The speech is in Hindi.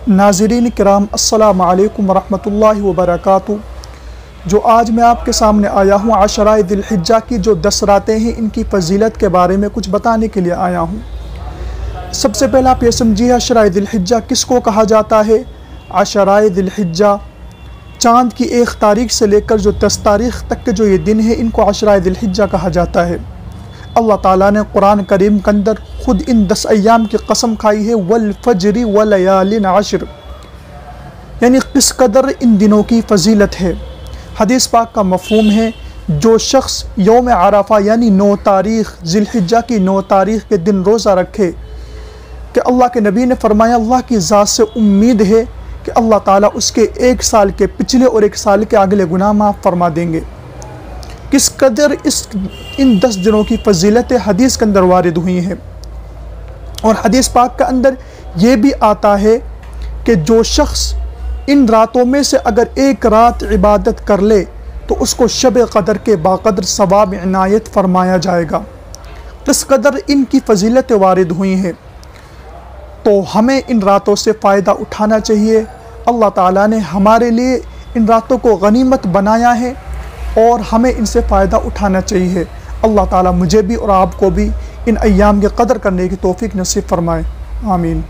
नाज़रीन किराम अस्सलामु अलैकुम वरहमतुल्लाहि वबरकातुहू। जो आज मैं आपके सामने आया हूँ आशराए दिलहिज्जा की जो 10 रातें हैं इनकी फजीलत के बारे में कुछ बताने के लिए आया हूँ। सबसे पहले आप ये समझिए आशराए दिलहिज्जा किसको कहा जाता है। आशराए दिलहिज्जा चाँद की 1 तारीख से लेकर जो 10 तारीख तक के जो ये दिन है इनको आशराए दिलहिज्जा कहा जाता है। अल्लाह ताला ने कुरान करीम के अंदर ख़ुद इन 10 अय्याम की कसम खाई है, वल फजरी व लयालिन आशिर, यानी किस कदर इन दिनों की फजीलत है। हदीस पाक का मफ़हूम है जो शख्स यौम अराफा यानी 9 तारीख ज़िलहिज्जा की 9 तारीख के दिन रोज़ा रखे कि अल्लाह के नबी ने फरमाया अल्लाह की ज़ात से उम्मीद है कि अल्लाह ताला उसके 1 साल के पिछले और 1 साल के अगले गुनाह माफ़ फरमा देंगे। किस कदर इन 10 दिनों की फजीलत हदीस के अंदर वारिद हुई हैं। और हदीस पाक के अंदर ये भी आता है कि जो शख्स इन रातों में से अगर 1 रात इबादत कर ले तो उसको शब कदर के बाकदर सवाब इनायत फरमाया जाएगा। किस कदर इनकी फजीलत वारिद हुई हैं, तो हमें इन रातों से फ़ायदा उठाना चाहिए। अल्लाह ताला ने हमारे लिए इन रातों को गनीमत बनाया है और हमें इनसे फ़ायदा उठाना चाहिए। अल्लाह ताला मुझे भी और आपको भी इन अय्याम की कदर करने की तौफीक नसीब फरमाए। आमीन।